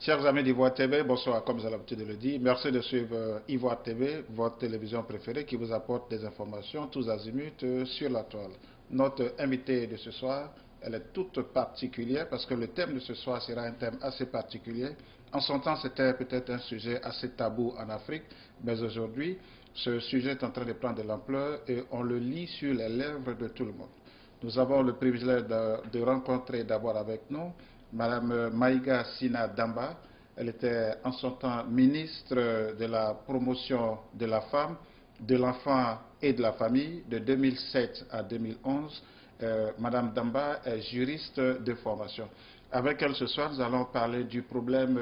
Chers amis d'Ivoire TV, bonsoir, comme vous avez l'habitude de le dire. Merci de suivre Ivoire TV, votre télévision préférée qui vous apporte des informations tous azimuts sur la toile. Notre invitée de ce soir, elle est toute particulière parce que le thème de ce soir sera un thème assez particulier. En son temps, c'était peut-être un sujet assez tabou en Afrique, mais aujourd'hui, ce sujet est en train de prendre de l'ampleur et on le lit sur les lèvres de tout le monde. Nous avons le privilège de rencontrer d'abord avec nous Madame Maïga Sina Damba. Elle était en son temps ministre de la promotion de la femme, de l'enfant et de la famille de 2007 à 2011. Madame Damba est juriste de formation. Avec elle ce soir, nous allons parler du problème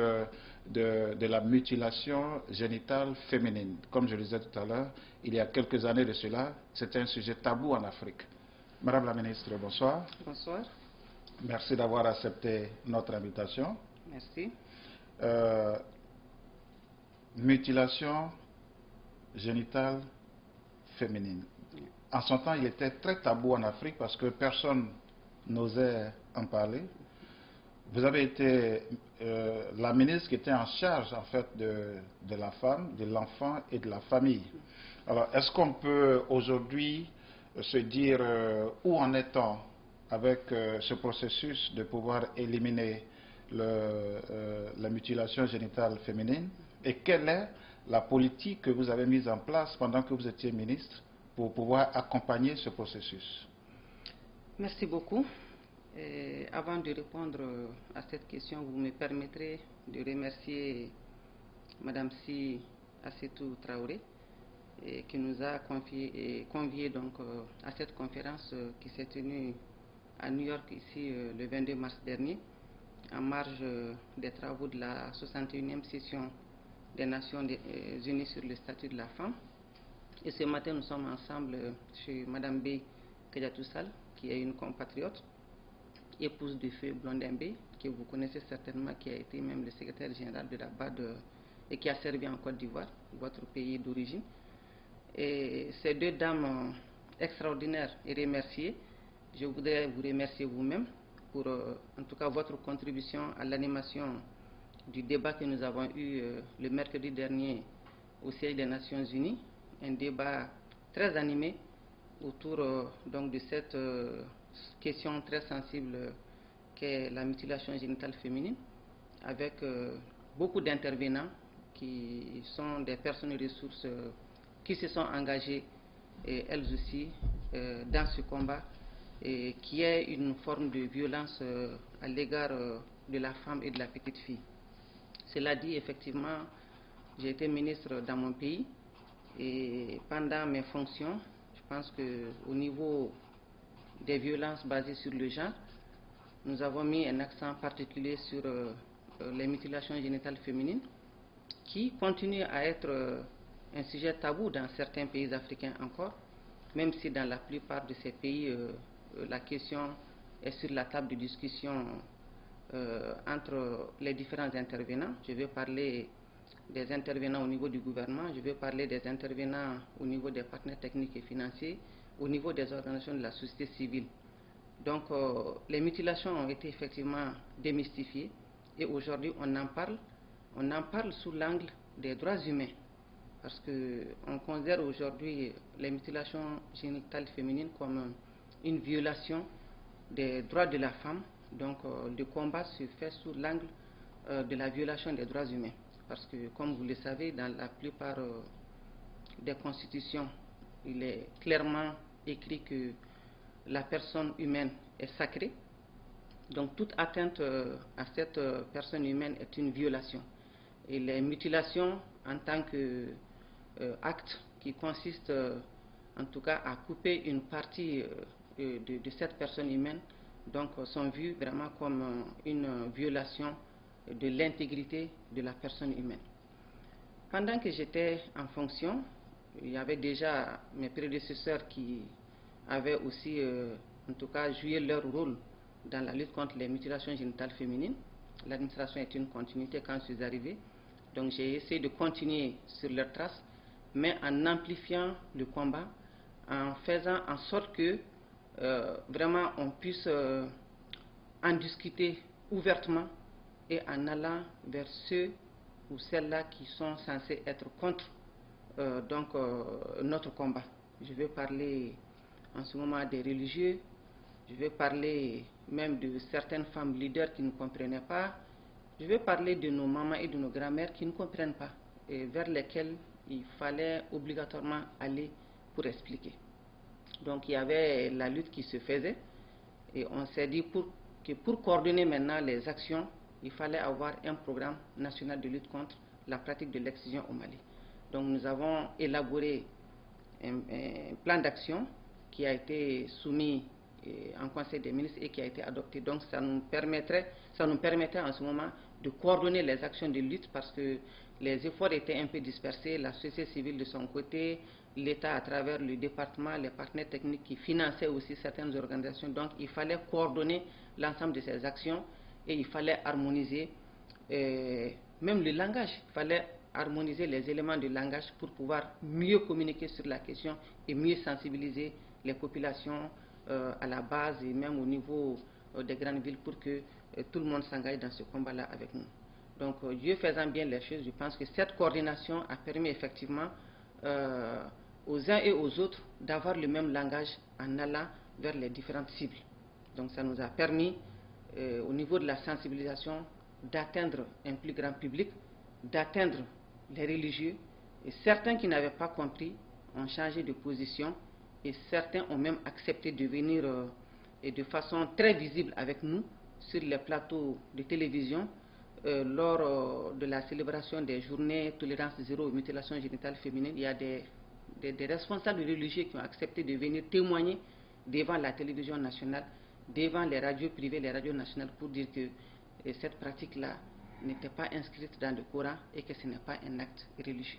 de la mutilation génitale féminine. Comme je le disais tout à l'heure, il y a quelques années de cela, c'était un sujet tabou en Afrique. Madame la ministre, bonsoir. Bonsoir. Merci d'avoir accepté notre invitation. Merci. Mutilation génitale féminine. En son temps, il était très tabou en Afrique parce que personne n'osait en parler. Vous avez été la ministre qui était en charge en fait de la femme, de l'enfant et de la famille. Alors, est-ce qu'on peut aujourd'hui se dire où en est-on avec ce processus de pouvoir éliminer la mutilation génitale féminine et quelle est la politique que vous avez mise en place pendant que vous étiez ministre pour pouvoir accompagner ce processus? Merci beaucoup. Et avant de répondre à cette question, vous me permettrez de remercier Madame Si Assetou Traoré qui nous a conviés donc, à cette conférence qui s'est tenue à New York ici le 22 mars dernier en marge des travaux de la 61e session des Nations Unies sur le statut de la femme. Et ce matin, nous sommes ensemble chez Madame B. Kadiatoussal, qui est une compatriote, épouse du feu Blondin B, que vous connaissez certainement, qui a été même le secrétaire général de la BAD et qui a servi en Côte d'Ivoire, votre pays d'origine. Et ces deux dames extraordinaires et remerciées, je voudrais vous remercier vous-même pour en tout cas votre contribution à l'animation du débat que nous avons eu le mercredi dernier au siège des Nations Unies, un débat très animé autour donc de cette question très sensible qu'est la mutilation génitale féminine, avec beaucoup d'intervenants qui sont des personnes ressources qui se sont engagées elles aussi dans ce combat et qui est une forme de violence à l'égard de la femme et de la petite fille. Cela dit, effectivement, j'ai été ministre dans mon pays et pendant mes fonctions, je pense qu'au niveau des violences basées sur le genre, nous avons mis un accent particulier sur les mutilations génitales féminines qui continuent à être un sujet tabou dans certains pays africains encore, même si dans la plupart de ces pays, la question est sur la table de discussion entre les différents intervenants. Je vais parler des intervenants au niveau du gouvernement, je vais parler des intervenants au niveau des partenaires techniques et financiers, au niveau des organisations de la société civile. Donc, les mutilations ont été effectivement démystifiées et aujourd'hui on en parle sous l'angle des droits humains. Parce qu'on considère aujourd'hui les mutilations génitales féminines comme une violation des droits de la femme. Donc le combat se fait sous l'angle de la violation des droits humains. Parce que comme vous le savez, dans la plupart des constitutions, il est clairement écrit que la personne humaine est sacrée. Donc toute atteinte à cette personne humaine est une violation. Et les mutilations en tant que acte qui consiste en tout cas à couper une partie de cette personne humaine, donc sont vus vraiment comme une violation de l'intégrité de la personne humaine. Pendant que j'étais en fonction, il y avait déjà mes prédécesseurs qui avaient aussi en tout cas joué leur rôle dans la lutte contre les mutilations génitales féminines. L'administration est une continuité quand je suis arrivé. Donc j'ai essayé de continuer sur leurs traces, mais en amplifiant le combat, en faisant en sorte que vraiment on puisse en discuter ouvertement et en allant vers ceux ou celles-là qui sont censés être contre notre combat. Je vais parler en ce moment des religieux, je vais parler même de certaines femmes leaders qui ne comprenaient pas, je vais parler de nos mamans et de nos grand-mères qui ne comprennent pas et vers lesquelles il fallait obligatoirement aller pour expliquer. Donc il y avait la lutte qui se faisait et on s'est dit que pour coordonner maintenant les actions, il fallait avoir un programme national de lutte contre la pratique de l'excision au Mali. Donc nous avons élaboré un plan d'action qui a été soumis en Conseil des ministres et qui a été adopté. Donc ça nous permettait en ce moment de coordonner les actions de lutte parce que les efforts étaient un peu dispersés, la société civile de son côté, l'État à travers le département, les partenaires techniques qui finançaient aussi certaines organisations. Donc il fallait coordonner l'ensemble de ces actions et il fallait harmoniser même le langage. Il fallait harmoniser les éléments de langage pour pouvoir mieux communiquer sur la question et mieux sensibiliser les populations à la base et même au niveau des grandes villes pour que tout le monde s'engage dans ce combat-là avec nous. Donc, Dieu faisant bien les choses, je pense que cette coordination a permis effectivement aux uns et aux autres d'avoir le même langage en allant vers les différentes cibles. Donc, ça nous a permis, au niveau de la sensibilisation, d'atteindre un plus grand public, d'atteindre les religieux, et certains qui n'avaient pas compris ont changé de position, et certains ont même accepté de venir et de façon très visible avec nous sur les plateaux de télévision lors de la célébration des journées tolérance zéro aux mutilations génitales féminines. Il y a des responsables religieux qui ont accepté de venir témoigner devant la télévision nationale, devant les radios privées, les radios nationales, pour dire que cette pratique-là n'était pas inscrite dans le Coran et que ce n'est pas un acte religieux.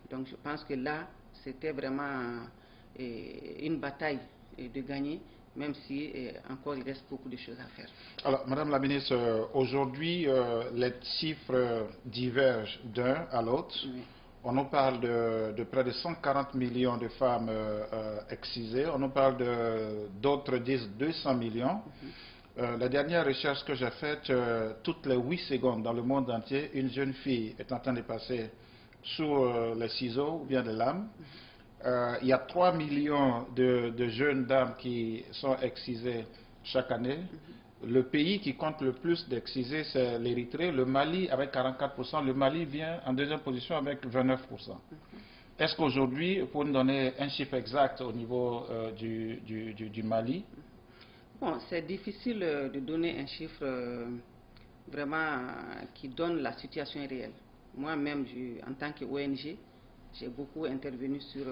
Donc je pense que là, c'était vraiment une bataille de gagner, même si encore il reste beaucoup de choses à faire. Alors, Madame la Ministre, aujourd'hui, les chiffres divergent d'un à l'autre. Oui. On nous parle de près de 140 millions de femmes excisées, on nous parle d'autres disent 200 millions. La dernière recherche que j'ai faite, toutes les 8 secondes dans le monde entier, une jeune fille est en train de passer sous les ciseaux ou bien les lames. Il y a 3 millions de jeunes dames qui sont excisées chaque année. Le pays qui compte le plus d'excisés, c'est l'Érythrée, le Mali avec 44%. Le Mali vient en deuxième position avec 29%. Est-ce qu'aujourd'hui, pour nous donner un chiffre exact au niveau du Mali? Bon, c'est difficile de donner un chiffre vraiment qui donne la situation réelle. Moi-même, en tant qu'ONG, j'ai beaucoup intervenu sur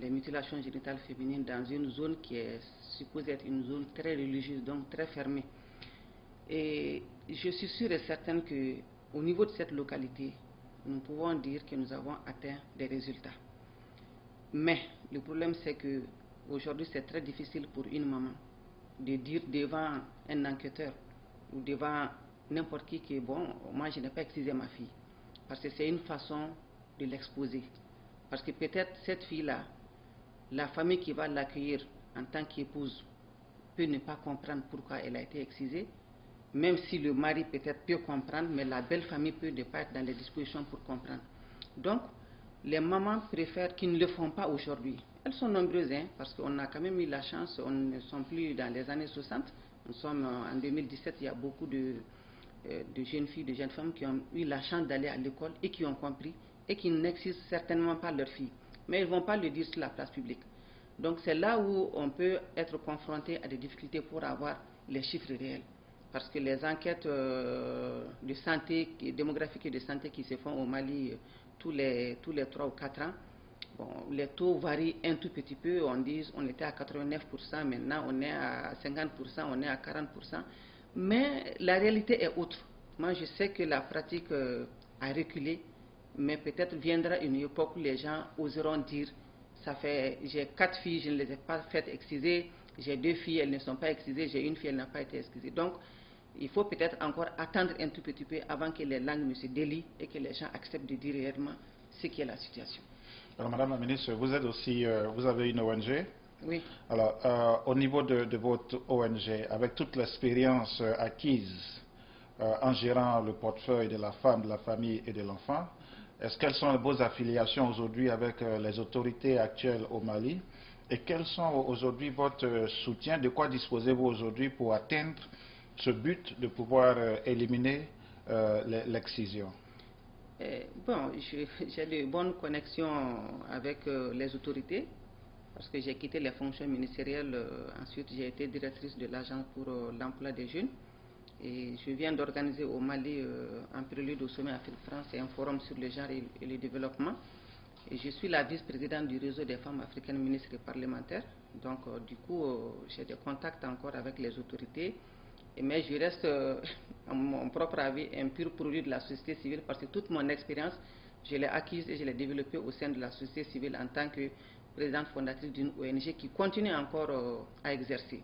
les mutilations génitales féminines dans une zone qui est supposée être une zone très religieuse, donc très fermée. Et je suis sûre et certaine qu'au niveau de cette localité, nous pouvons dire que nous avons atteint des résultats. Mais le problème, c'est qu'aujourd'hui, c'est très difficile pour une maman de dire devant un enquêteur ou devant n'importe qui que, bon, moi, je n'ai pas excisé ma fille. Parce que c'est une façon de l'exposer. Parce que peut-être cette fille-là, la famille qui va l'accueillir en tant qu'épouse peut ne pas comprendre pourquoi elle a été excisée, même si le mari peut-être peut comprendre, mais la belle famille peut ne pas être dans les dispositions pour comprendre. Donc, les mamans préfèrent qu'ils ne le font pas aujourd'hui. Elles sont nombreuses, hein, parce qu'on a quand même eu la chance, on ne sommes plus dans les années 60, nous sommes en 2017, il y a beaucoup de jeunes filles, de jeunes femmes qui ont eu la chance d'aller à l'école et qui ont compris et qui n'excisent certainement pas leurs filles. Mais ils ne vont pas le dire sur la place publique. Donc c'est là où on peut être confronté à des difficultés pour avoir les chiffres réels. Parce que les enquêtes de santé, démographiques et de santé qui se font au Mali tous les 3 ou 4 ans, bon, les taux varient un tout petit peu. On était à 89%, maintenant on est à 50%, on est à 40%. Mais la réalité est autre. Moi, je sais que la pratique a reculé, mais peut-être viendra une époque où les gens oseront dire j'ai 4 filles, je ne les ai pas faites exciser, j'ai 2 filles, elles ne sont pas excisées, j'ai une fille, elle n'a pas été excisée. Donc, il faut peut-être encore attendre un tout petit peu avant que les langues ne se délient et que les gens acceptent de dire réellement ce qui est la situation. Alors, Madame la Ministre, vous êtes aussi, vous avez une ONG. Oui. Alors, au niveau de votre ONG, avec toute l'expérience acquise en gérant le portefeuille de la femme, de la famille et de l'enfant. Quelles sont vos affiliations aujourd'hui avec les autorités actuelles au Mali? Et quels sont aujourd'hui votre soutien? De quoi disposez-vous aujourd'hui pour atteindre ce but de pouvoir éliminer l'excision? Bon, j'ai de bonnes connexions avec les autorités parce que j'ai quitté les fonctions ministérielles. Ensuite, j'ai été directrice de l'Agence pour l'emploi des jeunes. Et je viens d'organiser au Mali, en prélude au sommet Afrique-France, un forum sur le genre et le développement. Et je suis la vice-présidente du réseau des femmes africaines ministres et parlementaires. Donc, du coup, j'ai des contacts encore avec les autorités. Mais je reste, à mon propre avis, un pur produit de la société civile parce que toute mon expérience, je l'ai acquise et je l'ai développée au sein de la société civile en tant que présidente fondatrice d'une ONG qui continue encore à exercer.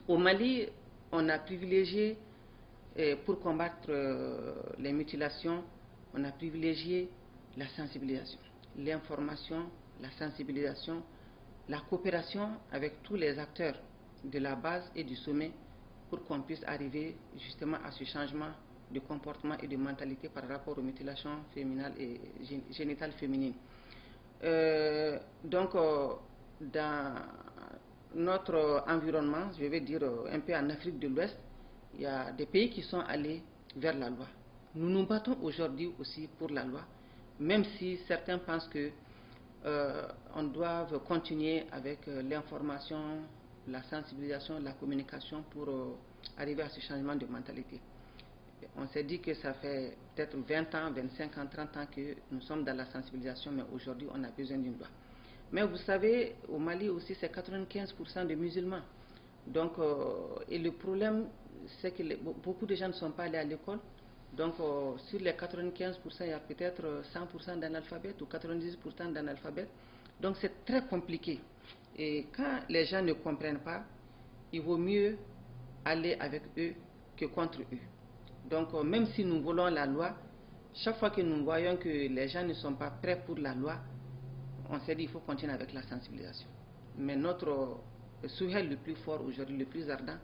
Au Mali, on a privilégié, pour combattre les mutilations, on a privilégié la sensibilisation, l'information, la sensibilisation, la coopération avec tous les acteurs de la base et du sommet pour qu'on puisse arriver justement à ce changement de comportement et de mentalité par rapport aux mutilations féminines et génitales féminines. Donc, dans notre environnement, je vais dire un peu en Afrique de l'Ouest, il y a des pays qui sont allés vers la loi. Nous nous battons aujourd'hui aussi pour la loi, même si certains pensent que on doit continuer avec l'information, la sensibilisation, la communication pour arriver à ce changement de mentalité. On s'est dit que ça fait peut-être 20 ans, 25 ans, 30 ans que nous sommes dans la sensibilisation, mais aujourd'hui on a besoin d'une loi. Mais vous savez, au Mali aussi, c'est 95% de musulmans. Donc, et le problème, c'est que beaucoup de gens ne sont pas allés à l'école. Donc, sur les 95%, il y a peut-être 100% d'analphabètes ou 90% d'analphabètes. Donc, c'est très compliqué. Et quand les gens ne comprennent pas, il vaut mieux aller avec eux que contre eux. Donc, même si nous voulons la loi, chaque fois que nous voyons que les gens ne sont pas prêts pour la loi, on s'est dit qu'il faut continuer avec la sensibilisation. Mais notre souhait le plus fort aujourd'hui, le plus ardent,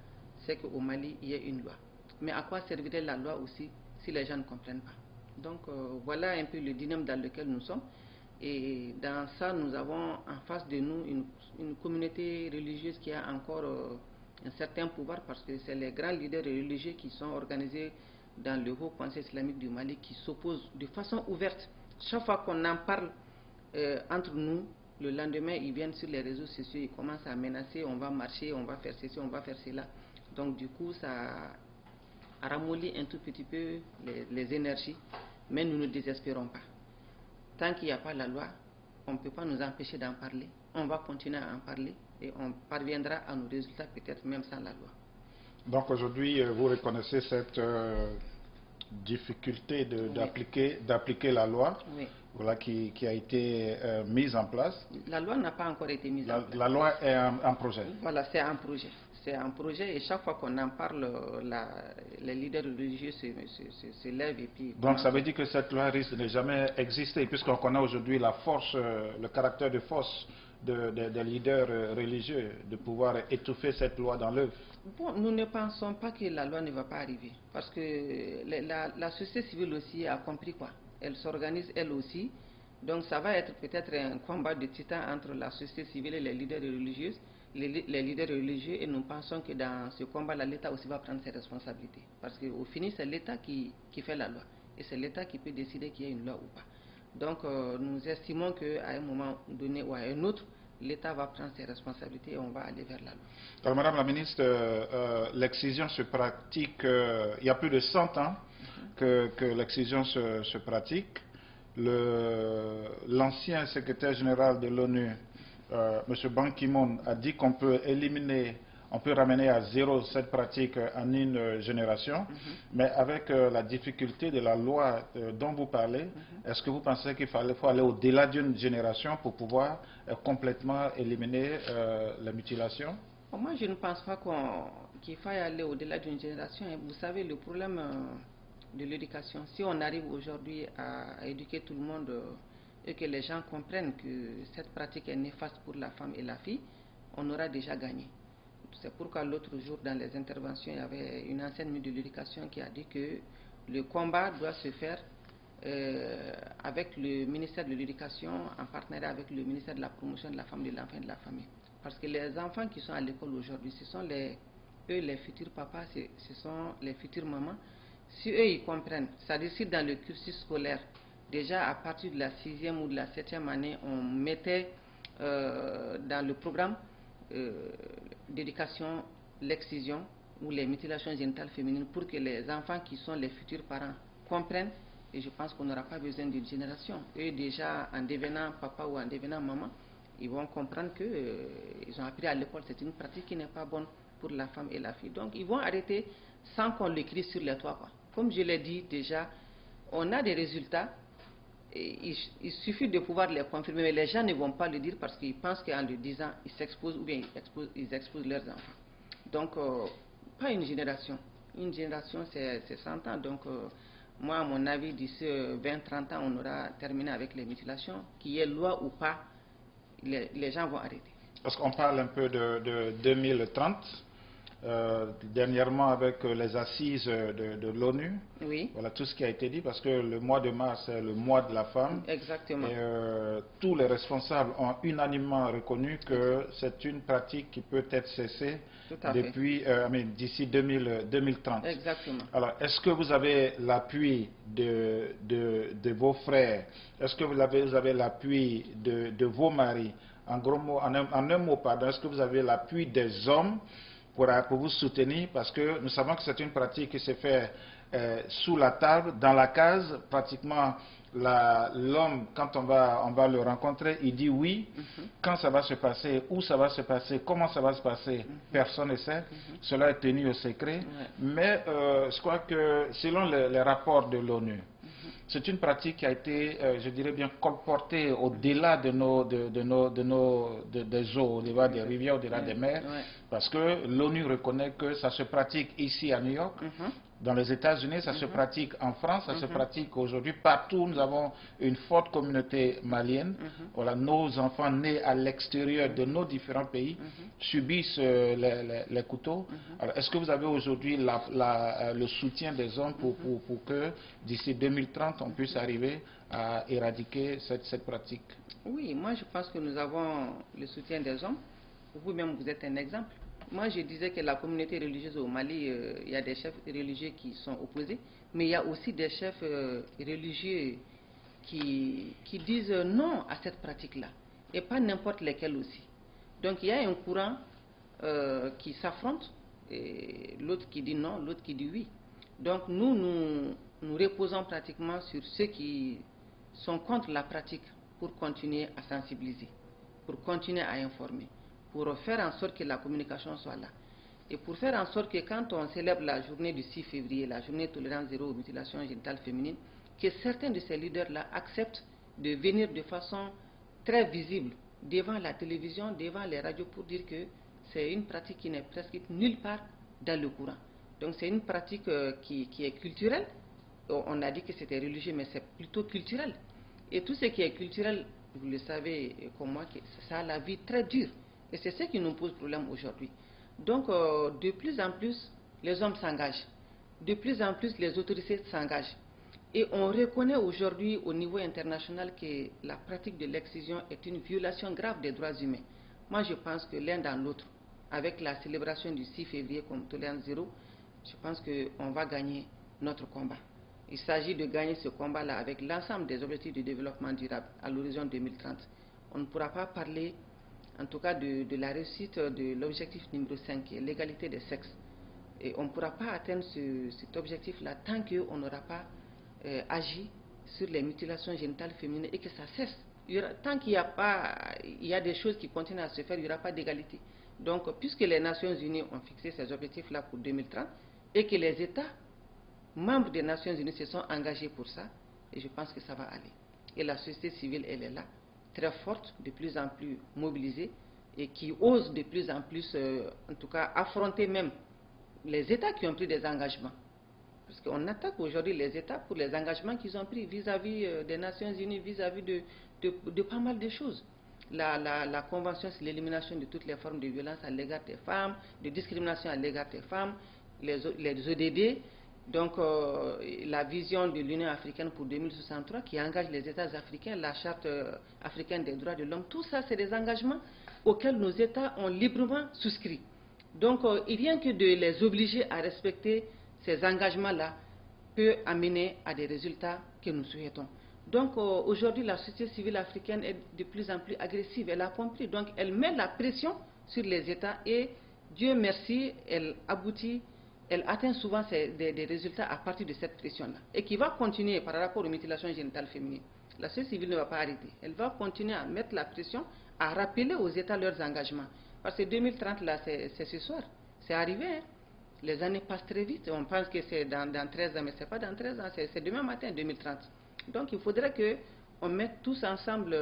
c'est qu'au Mali, il y ait une loi. Mais à quoi servirait la loi aussi si les gens ne comprennent pas? Donc voilà un peu le dilemme dans lequel nous sommes. Et dans ça, nous avons en face de nous une communauté religieuse qui a encore un certain pouvoir parce que c'est les grands leaders religieux qui sont organisés dans le Haut Conseil islamique du Mali qui s'opposent de façon ouverte. Chaque fois qu'on en parle entre nous, le lendemain, ils viennent sur les réseaux sociaux, ils commencent à menacer, on va marcher, on va faire ceci, on va faire cela. Donc du coup, ça ramollit un tout petit peu les énergies, mais nous ne désespérons pas. Tant qu'il n'y a pas la loi, on ne peut pas nous empêcher d'en parler. On va continuer à en parler et on parviendra à nos résultats peut-être même sans la loi. Donc aujourd'hui, vous reconnaissez cette difficulté d'appliquer la loi, oui, voilà, qui a été mise en place. La loi n'a pas encore été mise en place. La loi est un projet. Voilà, c'est un projet. C'est un projet et chaque fois qu'on en parle, les leaders religieux se lèvent et puis... Donc ça veut dire que cette loi risque de ne jamais exister puisqu'on connaît aujourd'hui la force, le caractère de force des leaders religieux de pouvoir étouffer cette loi dans l'œuvre. Bon, nous ne pensons pas que la loi ne va pas arriver parce que la société civile aussi a compris quoi. Elle s'organise elle aussi. Donc ça va être peut-être un combat de titans entre la société civile et les leaders religieux. Les leaders religieux et nous pensons que dans ce combat-là, l'État aussi va prendre ses responsabilités. Parce qu'au final, c'est l'État qui fait la loi. Et c'est l'État qui peut décider qu'il y ait une loi ou pas. Donc nous estimons qu'à un moment donné ou à un autre, l'État va prendre ses responsabilités et on va aller vers la loi. Alors Madame la Ministre, l'excision se pratique, il y a plus de 100 ans que l'excision se pratique. L'ancien secrétaire général de l'ONU, M. Ban Ki-moon, a dit qu'on peut ramener à zéro cette pratique en une génération, mais avec la difficulté de la loi dont vous parlez, est-ce que vous pensez qu'il faut aller au-delà d'une génération pour pouvoir complètement éliminer la mutilation? Moi, je ne pense pas qu'il faille aller au-delà d'une génération. Vous savez, le problème de l'éducation, si on arrive aujourd'hui à éduquer tout le monde et que les gens comprennent que cette pratique est néfaste pour la femme et la fille, on aura déjà gagné. C'est pourquoi l'autre jour, dans les interventions, il y avait une ancienne ministre de l'Éducation qui a dit que le combat doit se faire avec le ministère de l'Éducation, en partenariat avec le ministère de la Promotion de la Femme, de l'Enfant et de la Famille. Parce que les enfants qui sont à l'école aujourd'hui, ce sont eux les futurs papas, ce sont les futures mamans. Si eux, ils comprennent, c'est-à-dire si dans le cursus scolaire, déjà à partir de la 6e ou de la 7e année, on mettait dans le programme d'éducation l'excision ou les mutilations génitales féminines pour que les enfants qui sont les futurs parents comprennent, et je pense qu'on n'aura pas besoin d'une génération. Eux, déjà, en devenant papa ou en devenant maman, ils vont comprendre qu'ils ont appris à l'école, c'est une pratique qui n'est pas bonne pour la femme et la fille. Donc, ils vont arrêter sans qu'on l'écrit sur les toits, quoi. Comme je l'ai dit déjà, on a des résultats. Et il suffit de pouvoir les confirmer, mais les gens ne vont pas le dire parce qu'ils pensent qu'en le disant, ils s'exposent ou bien ils exposent leurs enfants. Donc, pas une génération. Une génération, c'est 100 ans. Donc, moi, à mon avis, d'ici 20-30 ans, on aura terminé avec les mutilations. Qu'il y ait loi ou pas, les gens vont arrêter. Parce qu'on parle un peu de 2030. Dernièrement avec les assises de l'ONU, oui. Voilà tout ce qui a été dit, parce que le mois de mars c'est le mois de la femme. Exactement. Et tous les responsables ont unanimement reconnu que c'est une pratique qui peut être cessée depuis d'ici 2030. Exactement. Alors, est-ce que vous avez l'appui de vos frères? Est-ce que vous avez l'appui de vos maris? En gros mot, en un mot, pardon, est-ce que vous avez l'appui des hommes pour vous soutenir, parce que nous savons que c'est une pratique qui se fait sous la table, dans la case, pratiquement l'homme, quand on va le rencontrer, il dit oui, quand ça va se passer, où ça va se passer, comment ça va se passer, personne ne sait, cela est tenu au secret, mais je crois que selon les rapports de l'ONU, c'est une pratique qui a été, je dirais bien, colportée au-delà des eaux, au-delà des rivières, au-delà des mers, parce que l'ONU reconnaît que ça se pratique ici à New York, dans les États-Unis, ça se pratique en France, ça se pratique aujourd'hui partout. Nous avons une forte communauté malienne. Voilà, nos enfants nés à l'extérieur de nos différents pays subissent les couteaux. Alors, est-ce que vous avez aujourd'hui le soutien des hommes pour que d'ici 2030, on puisse arriver à éradiquer cette pratique? Oui, moi je pense que nous avons le soutien des hommes. Vous-même, vous êtes un exemple. Moi, je disais que la communauté religieuse au Mali, il y a des chefs religieux qui sont opposés, mais il y a aussi des chefs religieux qui disent non à cette pratique-là, et pas n'importe lesquels aussi. Donc, il y a un courant qui s'affronte, l'autre qui dit non, l'autre qui dit oui. Donc, nous reposons pratiquement sur ceux qui sont contre la pratique pour continuer à sensibiliser, pour continuer à informer, pour faire en sorte que la communication soit là. Et pour faire en sorte que quand on célèbre la journée du 6 février, la journée tolérance zéro aux mutilations génitales féminines, que certains de ces leaders-là acceptent de venir de façon très visible devant la télévision, devant les radios, pour dire que c'est une pratique qui n'est presque nulle part dans le courant. Donc c'est une pratique qui est culturelle. On a dit que c'était religieux, mais c'est plutôt culturel. Et tout ce qui est culturel, vous le savez comme moi, ça a la vie très dure. Et c'est ce qui nous pose problème aujourd'hui. Donc, de plus en plus, les hommes s'engagent. De plus en plus, les autorités s'engagent. Et on reconnaît aujourd'hui au niveau international que la pratique de l'excision est une violation grave des droits humains. Moi, je pense que l'un dans l'autre, avec la célébration du 6 février comme tolérance zéro, je pense qu'on va gagner notre combat. Il s'agit de gagner ce combat-là avec l'ensemble des objectifs de développement durable à l'horizon 2030. On ne pourra pas parler, en tout cas, de la réussite de l'objectif numéro 5, qui est l'égalité des sexes. Et on ne pourra pas atteindre cet objectif-là tant qu'on n'aura pas agi sur les mutilations génitales féminines et que ça cesse. Tant qu'il y a des choses qui continuent à se faire, il n'y aura pas d'égalité. Donc, puisque les Nations Unies ont fixé ces objectifs-là pour 2030 et que les États membres des Nations Unies se sont engagés pour ça, et je pense que ça va aller. Et la société civile, elle est là, très forte, de plus en plus mobilisée, et qui ose de plus en plus, en tout cas, affronter même les États qui ont pris des engagements. Parce qu'on attaque aujourd'hui les États pour les engagements qu'ils ont pris vis-à-vis des Nations Unies, vis-à-vis de pas mal de choses. la Convention sur l'élimination de toutes les formes de violence à l'égard des femmes, de discrimination à l'égard des femmes, les ODD, donc la vision de l'Union africaine pour 2063 qui engage les États africains, la Charte africaine des droits de l'homme, tout ça c'est des engagements auxquels nos États ont librement souscrit. Donc rien que de les obliger à respecter ces engagements-là peut amener à des résultats que nous souhaitons. Donc aujourd'hui la société civile africaine est de plus en plus agressive, elle a compris, donc elle met la pression sur les États et Dieu merci, elle aboutit. Elle atteint souvent des résultats à partir de cette pression-là. Et qui va continuer par rapport aux mutilations génitales féminines. La société civile ne va pas arrêter. Elle va continuer à mettre la pression, à rappeler aux États leurs engagements. Parce que 2030, là, c'est ce soir. C'est arrivé. Hein. Les années passent très vite. On pense que c'est dans 13 ans, mais ce n'est pas dans 13 ans. C'est demain matin, 2030. Donc il faudrait qu'on mette tous ensemble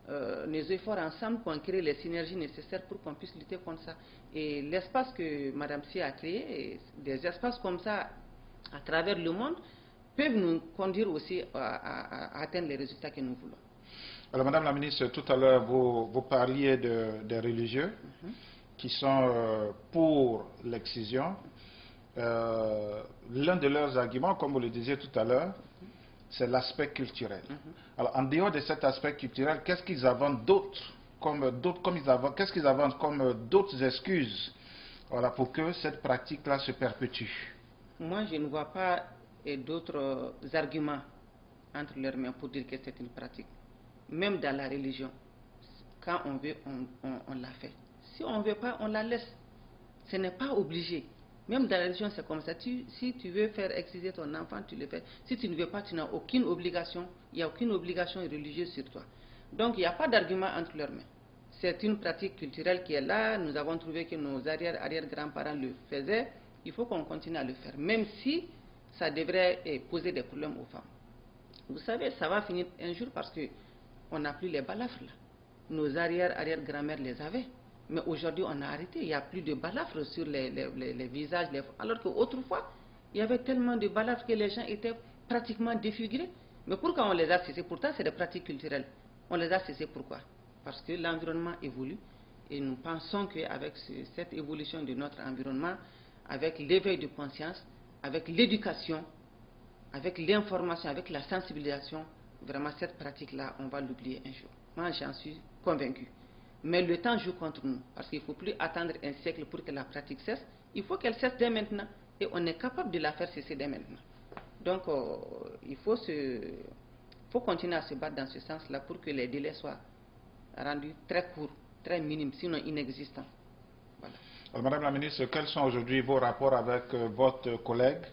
nos efforts ensemble, qu'on crée les synergies nécessaires pour qu'on puisse lutter contre ça. Et l'espace que Mme Si a créé, des espaces comme ça à travers le monde, peuvent nous conduire aussi à atteindre les résultats que nous voulons. Alors Madame la ministre, tout à l'heure vous parliez des religieux qui sont pour l'excision. L'un de leurs arguments, comme vous le disiez tout à l'heure, c'est l'aspect culturel. Alors, en dehors de cet aspect culturel, qu'est-ce qu'ils avancent d'autres qu'est-ce qu'ils avancent comme d'autres excuses, voilà, pour que cette pratique-là se perpétue? Moi, je ne vois pas d'autres arguments entre leurs mains pour dire que c'est une pratique. Même dans la religion, quand on veut, on la fait. Si on ne veut pas, on la laisse. Ce n'est pas obligé. Même dans la religion, c'est comme ça. Si tu veux faire exciser ton enfant, tu le fais. Si tu ne veux pas, tu n'as aucune obligation. Il n'y a aucune obligation religieuse sur toi. Donc, il n'y a pas d'argument entre leurs mains. C'est une pratique culturelle qui est là. Nous avons trouvé que nos arrière-grands-parents le faisaient. Il faut qu'on continue à le faire. Même si ça devrait poser des problèmes aux femmes. Vous savez, ça va finir un jour parce qu'on n'a plus les balafres là. Nos arrière-grand-mères les avaient. Mais aujourd'hui, on a arrêté. Il n'y a plus de balafres sur les visages. Alors qu'autrefois, il y avait tellement de balafres que les gens étaient pratiquement défigurés. Mais pourquoi on les a cessés? Pourtant, c'est des pratiques culturelles. On les a cessés pourquoi? Parce que l'environnement évolue. Et nous pensons qu'avec cette évolution de notre environnement, avec l'éveil de conscience, avec l'éducation, avec l'information, avec la sensibilisation, vraiment cette pratique-là, on va l'oublier un jour. Moi, j'en suis convaincu. Mais le temps joue contre nous, parce qu'il ne faut plus attendre un siècle pour que la pratique cesse. Il faut qu'elle cesse dès maintenant, et on est capable de la faire cesser dès maintenant. Donc, il faut continuer à se battre dans ce sens-là pour que les délais soient rendus très courts, très minimes, sinon inexistants. Voilà. Alors, Madame la ministre, quels sont aujourd'hui vos rapports avec votre collègue,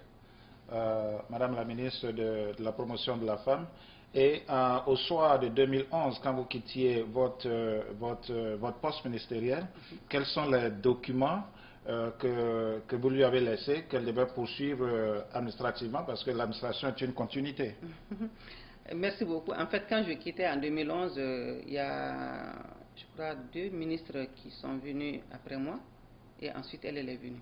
Madame la ministre de la promotion de la femme? Et au soir de 2011, quand vous quittiez votre poste ministériel, quels sont les documents que vous lui avez laissés, qu'elle devait poursuivre administrativement, parce que l'administration est une continuité? Merci beaucoup. En fait, quand je quittais en 2011, il y a, je crois, 2 ministres qui sont venus après moi, et ensuite elle est venue.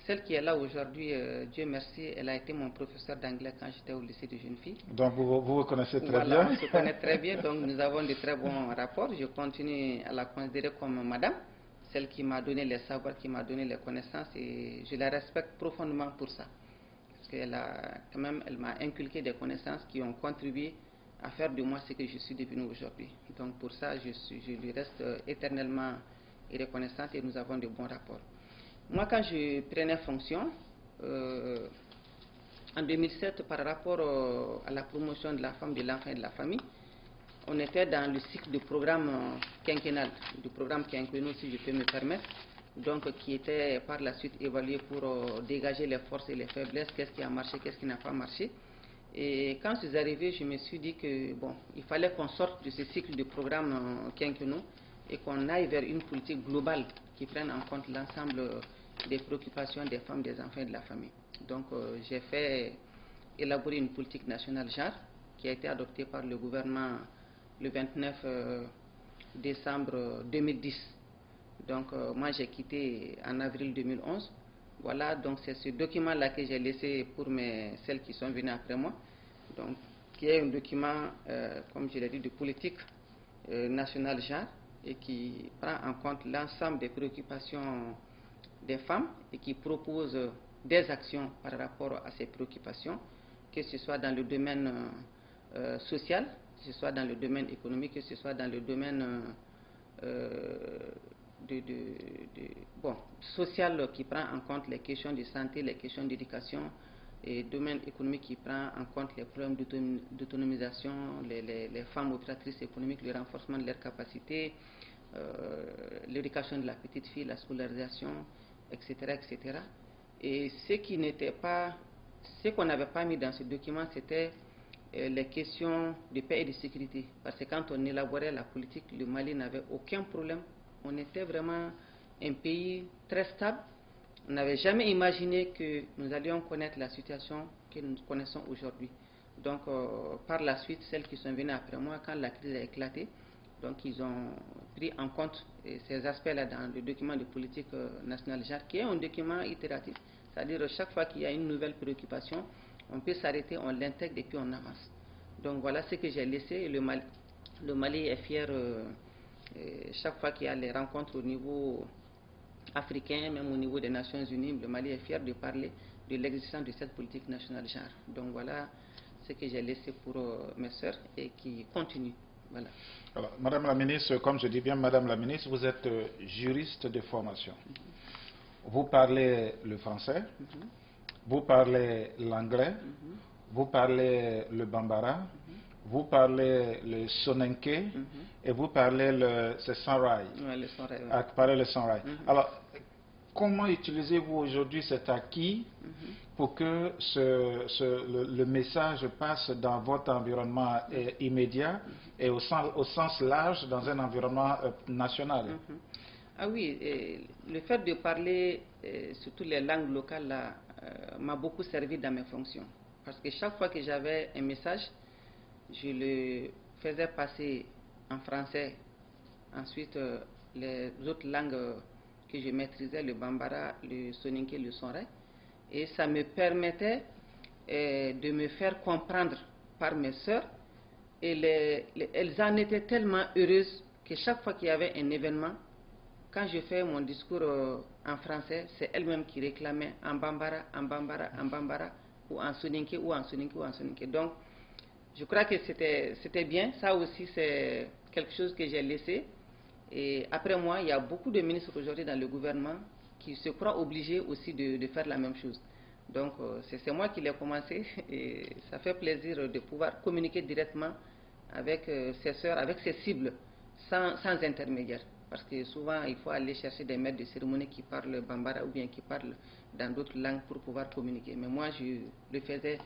Celle qui est là aujourd'hui, Dieu merci, elle a été mon professeur d'anglais quand j'étais au lycée de jeunes filles. Donc vous connaissez très bien. bien. On se connaît très bien, donc nous avons de très bons rapports. Je continue à la considérer comme madame, celle qui m'a donné les savoirs, qui m'a donné les connaissances, et je la respecte profondément pour ça. Parce qu'elle m'a inculqué des connaissances qui ont contribué à faire de moi ce que je suis devenu aujourd'hui. Donc pour ça, je lui reste éternellement reconnaissante et nous avons de bons rapports. Moi, quand je prenais fonction, en 2007, par rapport à la promotion de la femme, de l'enfant et de la famille, on était dans le cycle du programme quinquennal, du programme quinquennal, si je peux me permettre, donc qui était par la suite évalué pour dégager les forces et les faiblesses, qu'est-ce qui a marché, qu'est-ce qui n'a pas marché. Et quand je suis arrivé, je me suis dit que bon, il fallait qu'on sorte de ce cycle de programme quinquennal et qu'on aille vers une politique globale qui prenne en compte l'ensemble des préoccupations des femmes, des enfants et de la famille. Donc j'ai fait élaborer une politique nationale genre qui a été adoptée par le gouvernement le 29 décembre 2010. Donc moi j'ai quitté en avril 2011. Voilà, donc c'est ce document-là que j'ai laissé pour celles qui sont venues après moi. Donc qui est un document, comme je l'ai dit, de politique national genre et qui prend en compte l'ensemble des préoccupations des femmes et qui propose des actions par rapport à ces préoccupations, que ce soit dans le domaine social, que ce soit dans le domaine économique, que ce soit dans le domaine social qui prend en compte les questions de santé, les questions d'éducation, et domaine économique qui prend en compte les problèmes d'autonomisation, les femmes opératrices économiques, le renforcement de leurs capacités, l'éducation de la petite fille, la scolarisation, etc., etc. Et ce qu'on n'avait pas mis dans ce document, c'était les questions de paix et de sécurité. Parce que quand on élaborait la politique, le Mali n'avait aucun problème. On était vraiment un pays très stable. On n'avait jamais imaginé que nous allions connaître la situation que nous connaissons aujourd'hui. Donc, par la suite, celles qui sont venues après moi, quand la crise a éclaté, donc ils ont pris en compte ces aspects-là dans le document de politique nationale genre, qui est un document itératif. C'est-à-dire, chaque fois qu'il y a une nouvelle préoccupation, on peut s'arrêter, on l'intègre et puis on avance. Donc, voilà ce que j'ai laissé. Le Mali est fier chaque fois qu'il y a les rencontres au niveau africain, même au niveau des Nations Unies, le Mali est fier de parler de l'existence de cette politique nationale genre. Donc voilà ce que j'ai laissé pour mes sœurs et qui continue. Voilà. Alors, Madame la ministre, comme je dis bien Madame la ministre, vous êtes juriste de formation. Vous parlez le français, vous parlez l'anglais, vous parlez le bambara, vous parlez le soninké et vous parlez le sonrai. Ouais, le sonrai, ouais. Parlez le sonrai. Alors, comment utilisez-vous aujourd'hui cet acquis pour que le message passe dans votre environnement immédiat et au sens large dans un environnement national? Ah oui, le fait de parler surtout les langues locales m'a beaucoup servi dans mes fonctions. Parce que chaque fois que j'avais un message, je le faisais passer en français. Ensuite, les autres langues que je maîtrisais, le bambara, le soninké, le sonrai. Et ça me permettait de me faire comprendre par mes sœurs. Et elles en étaient tellement heureuses que chaque fois qu'il y avait un événement, quand je fais mon discours en français, c'est elles-mêmes qui réclamaient en bambara, en bambara, en bambara, ou en soninké, ou en soninké, ou en soninké. Donc, je crois que c'était bien. Ça aussi, c'est quelque chose que j'ai laissé. Et après moi, il y a beaucoup de ministres aujourd'hui dans le gouvernement qui se croient obligés aussi de faire la même chose. Donc, c'est moi qui l'ai commencé et ça fait plaisir de pouvoir communiquer directement avec ses sœurs, avec ses cibles, sans intermédiaire. Parce que souvent, il faut aller chercher des maîtres de cérémonie qui parlent bambara ou bien qui parlent dans d'autres langues pour pouvoir communiquer. Mais moi, je le faisais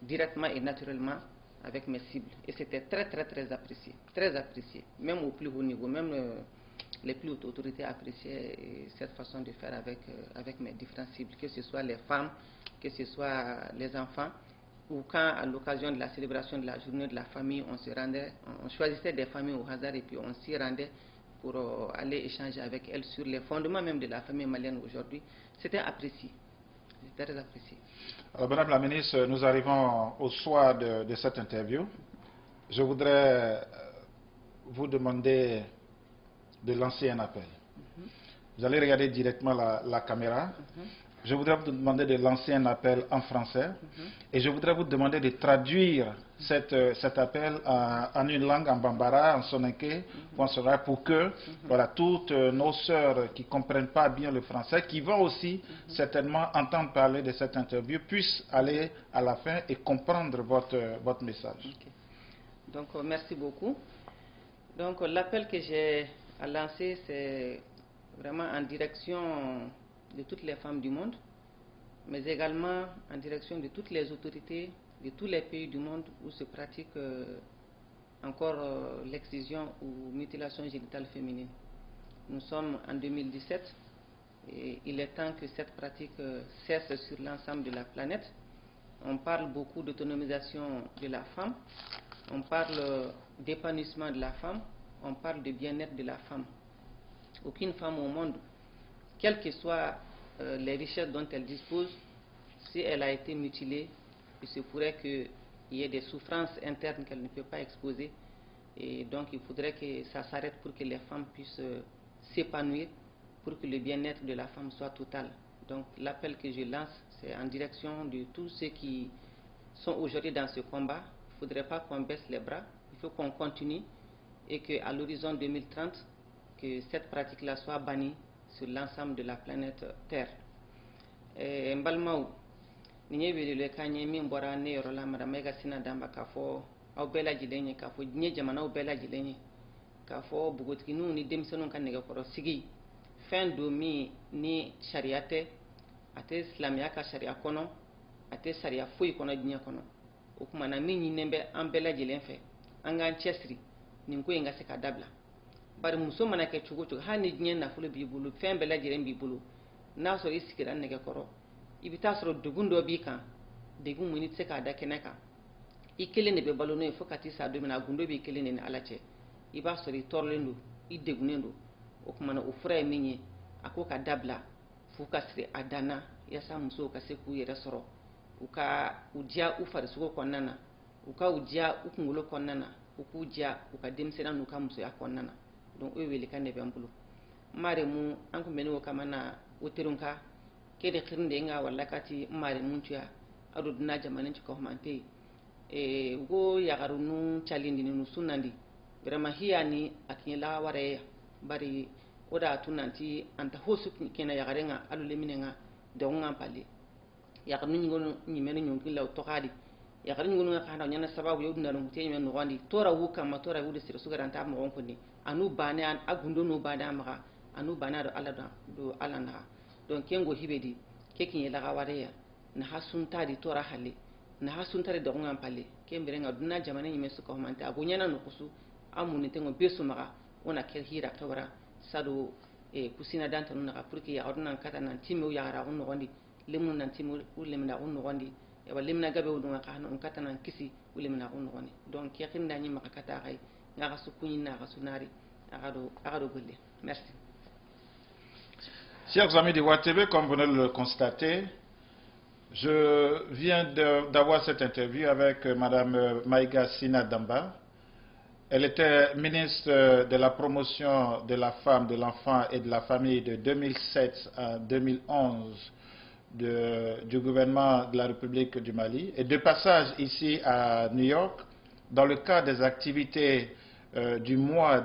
directement et naturellement avec mes cibles. Et c'était très, très, très apprécié. Très apprécié. Même au plus haut niveau, même les plus hautes autorités appréciaient cette façon de faire avec mes différentes cibles, que ce soit les femmes, que ce soit les enfants, ou quand à l'occasion de la célébration de la journée de la famille, on choisissait des familles au hasard et puis on s'y rendait pour aller échanger avec elles sur les fondements même de la famille malienne aujourd'hui. C'était apprécié. C'était très apprécié. Alors, Madame la ministre, nous arrivons au soir de cette interview. Je voudrais vous demander de lancer un appel. Vous allez regarder directement la caméra. Je voudrais vous demander de lancer un appel en français et je voudrais vous demander de traduire cet appel en une langue, en bambara, en soninké, pour que voilà, toutes nos sœurs qui ne comprennent pas bien le français, qui vont aussi certainement entendre parler de cette interview, puissent aller à la fin et comprendre votre message. Okay. Donc, merci beaucoup. Donc, l'appel que j'ai à lancer, c'est vraiment en direction de toutes les femmes du monde, mais également en direction de toutes les autorités de tous les pays du monde où se pratique encore l'excision ou mutilation génitale féminine. Nous sommes en 2017 et il est temps que cette pratique cesse sur l'ensemble de la planète. On parle beaucoup d'autonomisation de la femme, on parle d'épanouissement de la femme, on parle de bien-être de la femme. Aucune femme au monde, quelles que soient les richesses dont elle dispose, si elle a été mutilée, il se pourrait qu'il y ait des souffrances internes qu'elle ne peut pas exposer. Et donc il faudrait que ça s'arrête pour que les femmes puissent s'épanouir, pour que le bien-être de la femme soit total. Donc l'appel que je lance, c'est en direction de tous ceux qui sont aujourd'hui dans ce combat. Il ne faudrait pas qu'on baisse les bras, il faut qu'on continue et qu'à l'horizon 2030, que cette pratique-là soit bannie sur l'ensemble de la planète Terre. Mbalmaou, ni le kanye min bora ne rola madamega sina damba kafo au bela jilenye kafo nye jamana au bela jilenye kafo bugotinu ni demsenon kan nega koro sigi fin domi ni shariate ate islamia ka sharia kono ate sharia foi kono dinya kono o kuma na min nyimbe an bela jilen fe an ga chesri ni ko inga se ka dabla bari muso mana ke chugo chugo hani dinya na fulo bi bulu fin bela jilen bi bulu na so isikira nega koro ibita soro dugundo bi kan degun muni tse ka da kene kan ikele ne be balono fo kati sa do mina gundo bi ikele ne ala che iba sori torlendo i degunendo o kuma na o fura minye akoka dabla fu ka sire adana ya sa muso ka se ku yere soro uka udia u fari sugo konnana uka udia u kungulo konnana uku udia uka demsena nu ka muso ya konnana donc o weli kan ne be ambulo mare mu an ko meni o kamana o terunka kede khirnde nga walla kati mare muntuya adu dina jamanin ko mante go yagarunu chalindi nu sunandi vraiment hiyani akinyela ware bari oda tunanti anta hosu kena yagarenga alu leminenga de onga pali yagarnu ngono nyimene nyongila tokadi yagarnu ngono kana nyana sababu yoduna no tenye no wandi tora wuka matora wude sir sugaranta mo onko ni anu bane an agundo no bana maga anu bana do alada do alana donc kengo hibedi kekin yela gaware ya na hasunta di tora halle na hasunta de onga pali kembere nga duna jamane nyime suko manta agunyana no kusu amuni tengo besu maga ona ke hira kawara sado kusina danta nuna pour que ya ordina kata nan timo ya ra on nogondi limun nan timo ulemna on nogondi e walimna gabe wudunga kana on kata nan kisi ulemna on nogondi donc yakinda nyi maka kata kay nga su kunyina ga sunari agado golle merci. Chers amis de WATV, comme vous venez de le constater, je viens d'avoir cette interview avec Madame Maïga Sina Damba. Elle était ministre de la promotion de la femme, de l'enfant et de la famille de 2007 à 2011 du gouvernement de la République du Mali. Et de passage ici à New York, dans le cadre des activités du mois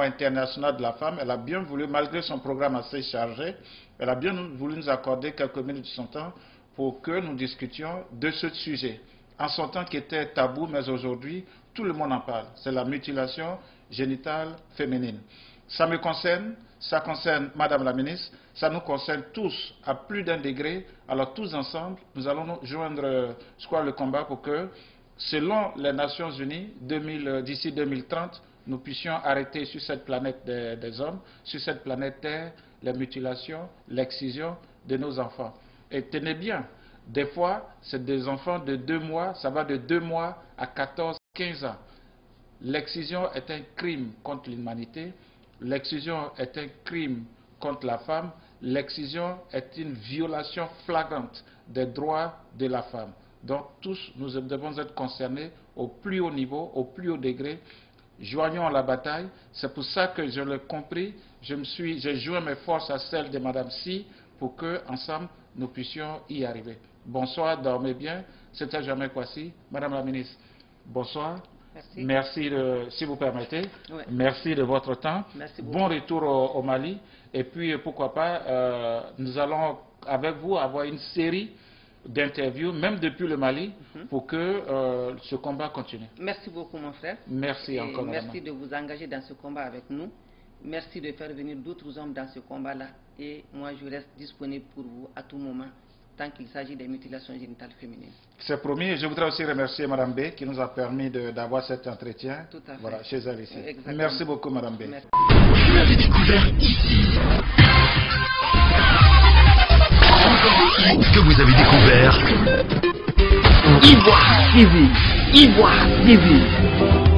international de la femme, elle a bien voulu, malgré son programme assez chargé, elle a bien voulu nous accorder quelques minutes de son temps pour que nous discutions de ce sujet. En son temps qui était tabou, mais aujourd'hui, tout le monde en parle. C'est la mutilation génitale féminine. Ça me concerne, ça concerne Madame la ministre, ça nous concerne tous à plus d'un degré. Alors tous ensemble, nous allons nous joindre le combat pour que, selon les Nations Unies, d'ici 2030, nous puissions arrêter sur cette planète des hommes, sur cette planète Terre, les mutilations, l'excision de nos enfants. Et tenez bien, des fois, c'est des enfants de 2 mois, ça va de 2 mois à 14, 15 ans. L'excision est un crime contre l'humanité, l'excision est un crime contre la femme, l'excision est une violation flagrante des droits de la femme. Donc tous, nous devons être concernés au plus haut niveau, au plus haut degré. Joignons la bataille. C'est pour ça que je l'ai compris, j'ai joint mes forces à celles de Madame Si pour que, ensemble, nous puissions y arriver. Bonsoir, dormez bien. C'était Jamais Kwasi. Madame la ministre, bonsoir. Merci. Merci si vous permettez. Ouais. Merci de votre temps. Merci beaucoup. Bon retour au Mali. Et puis, pourquoi pas, nous allons, avec vous, avoir une série d'interviews, même depuis le Mali, pour que ce combat continue. Merci beaucoup, mon frère. Merci encore, madame. Merci de vous engager dans ce combat avec nous. Merci de faire venir d'autres hommes dans ce combat-là. Et moi, je reste disponible pour vous à tout moment, tant qu'il s'agit des mutilations génitales féminines. C'est promis. Et je voudrais aussi remercier Madame B qui nous a permis d'avoir cet entretien. Tout à fait. Voilà, chez elle ici. Exactement. Merci beaucoup, Madame B. Merci. Vous l'avez découvert ici. Que vous avez découvert Ivoire TV. Ivoire TV.